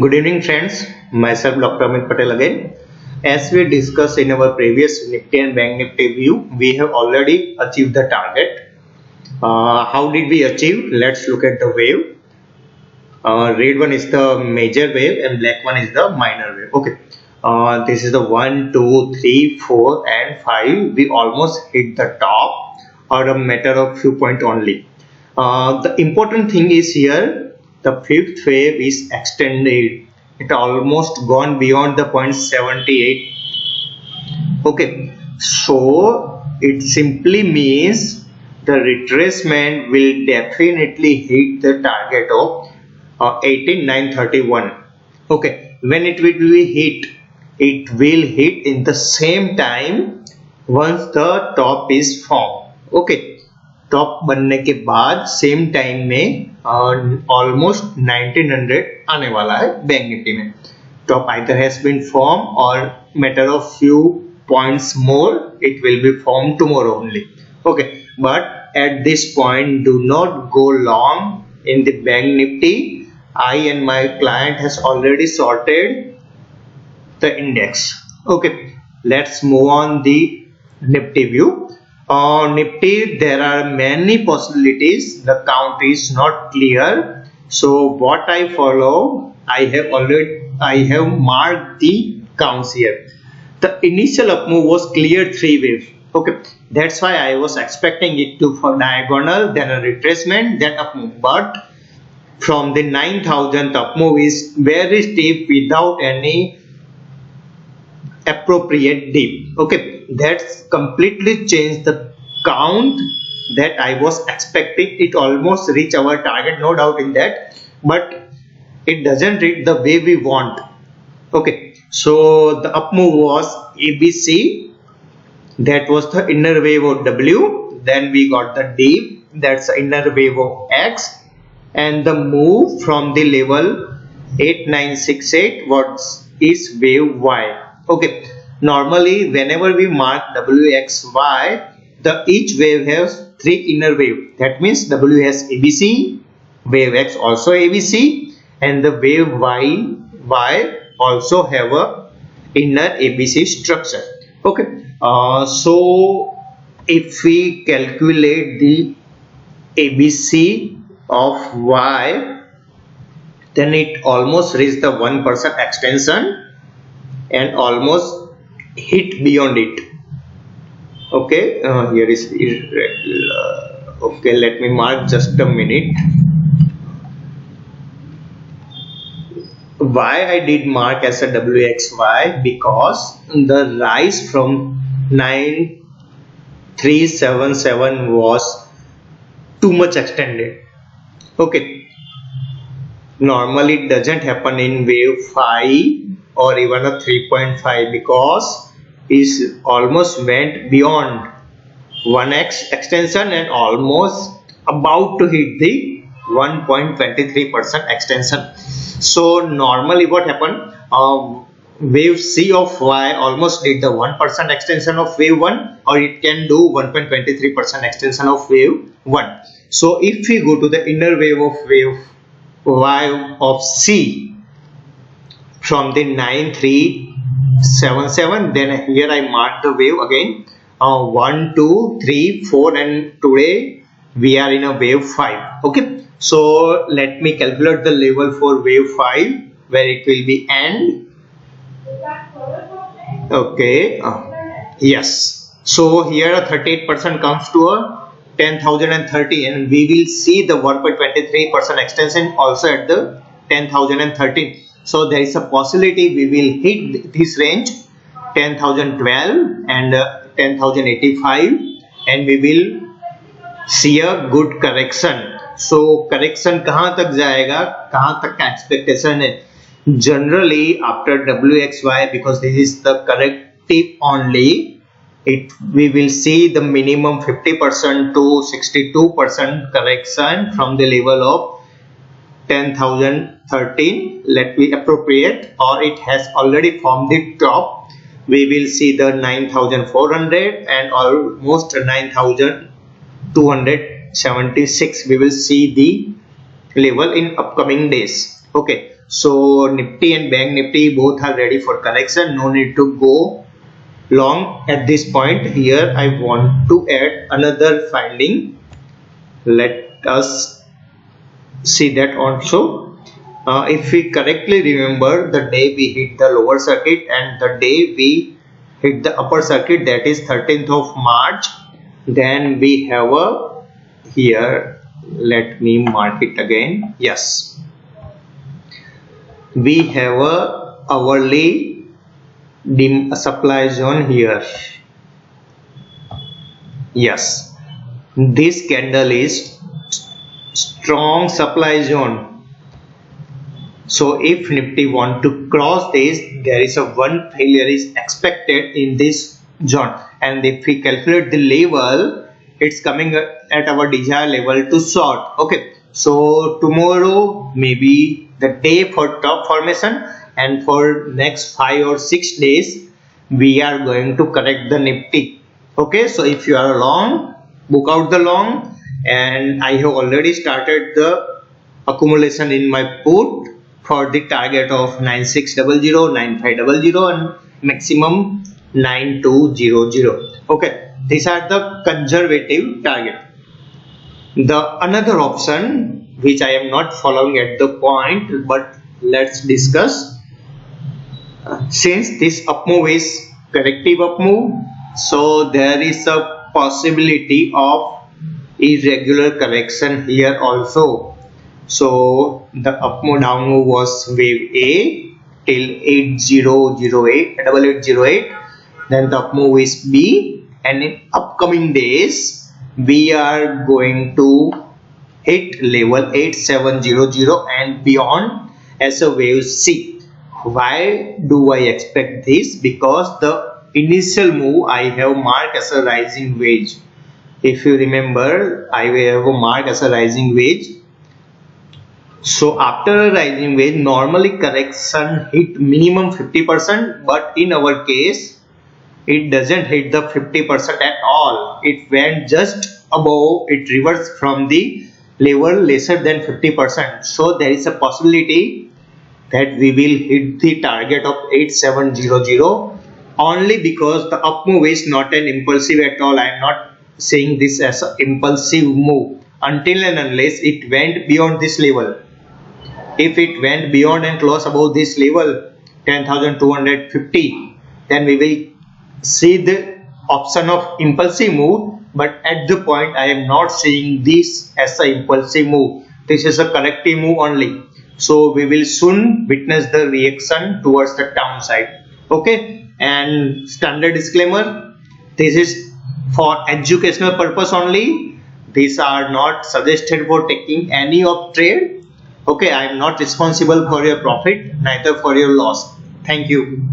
Good evening, friends. Myself, Dr. Amit Patel again. As we discussed in our previous Nifty and Bank Nifty view, we have already achieved the target. How did we achieve? Let's look at the wave. Red one is the major wave and black one is the minor wave. Okay. This is the 1, 2, 3, 4 and 5. We almost hit the top or a matter of few points only. The important thing is here the fifth wave is extended. It almost gone beyond the 0.78. Okay, so it simply means the retracement will definitely hit the target of 18931. Okay, when it will be hit, it will hit in the same time once the top is formed. Okay, top बनने के बाद same time में almost 1900 आने वाला है bank Nifty में. Top either has been form or matter of few points more it will be form tomorrow only. Okay, but at this point do not go long in the bank Nifty. I and my client has already sorted the index. Okay, let's move on the Nifty view. Nifty, there are many possibilities. The count is not clear. So what I follow, I have marked the counts here. The initial up move was clear 3 waves. Okay, that's why I was expecting it to for diagonal, then a retracement, then up move. But from the 9000th up move is very steep without any appropriate dip. Okay, that's completely changed the count that I was expecting. It almost reached our target, no doubt in that, but it doesn't reach the way we want. Okay, so the up move was ABC, that was the inner wave of W, then we got the dip, that's the inner wave of X, and the move from the level 8968 is wave Y. Okay, normally whenever we mark WXY, each wave has 3 inner wave. That means W has ABC, wave X also ABC, and the wave Y also have a inner ABC structure. Okay, so if we calculate the ABC of Y, then it almost reached the 1% extension and almost hit beyond it. Okay, here is irregular. Okay, let me mark just a minute. Why I did mark as a WXY? Because the rise from 9377 was too much extended. Okay, normally it doesn't happen in wave 5 or even a 3.5 because it almost went beyond 1x extension and almost about to hit the 1.23% extension. So normally what happened, wave C of Y almost did the 1% extension of wave 1, or it can do 1.23% extension of wave 1. So if we go to the inner wave of wave Y of C from the 9377, then here I mark the wave again, 1, 2, 3, 4, and today we are in a wave 5. Okay, so let me calculate the level for wave 5 where it will be end. Okay, yes, so here a 38% comes to a 10,030, and we will see the 1.23% extension also at the 10,013. So there is a possibility we will hit this range 10,012 and 10,085, and we will see a good correction. So correction कहाँ तक जाएगा, कहाँ तक का expectation है? Generally after WXY, because this is the corrective only, we will see the minimum 50% to 62% correction from the level of 10,013. Let me appropriate, or it has already formed the top. We will see the 9,400 and almost 9,276. We will see the level in upcoming days. Okay, so Nifty and Bank Nifty both are ready for correction. No need to go long at this point. Here I want to add another finding. Let us see that also. If we correctly remember, the day we hit the lower circuit and the day we hit the upper circuit, that is 13th of March, then we have a, here let me mark it again, yes, we have a hourly supply zone here. Yes, this candle is strong supply zone. So if Nifty want to cross this, there is a one failure is expected in this zone, and if we calculate the level, it's coming at our desired level to short. Okay, so tomorrow maybe the day for top formation, and for next 5 or 6 days we are going to correct the Nifty. Okay, so if you are long, book out the long, and I have already started the accumulation in my put for the target of 9600, 9500 and maximum 9200. Okay, these are the conservative target. The another option which I am not following at the point, but let's discuss. Since this up move is corrective up move, so there is a possibility of irregular correction here also. So the up move down move was wave A till 8808, then the up move is B, and in upcoming days we are going to hit level 8700 and beyond as a wave C. Why do I expect this? Because the initial move I have marked as a rising wedge. If you remember, I have marked as a rising wedge. So after a rising wedge, normally correction hit minimum 50%, but in our case it doesn't hit the 50% at all. It went just above, it reversed from the level lesser than 50%. So there is a possibility that we will hit the target of 8700 only because the up move is not an impulsive at all. I am not saying this as an impulsive move until and unless it went beyond this level. If it went beyond and close above this level 10,250, then we will see the option of impulsive move, but at the point I am not seeing this as an impulsive move. This is a corrective move only. So we will soon witness the reaction towards the downside. Okay, and standard disclaimer, this is for educational purpose only. These are not suggested for taking any of trade. Okay, I am not responsible for your profit, neither for your loss. Thank you.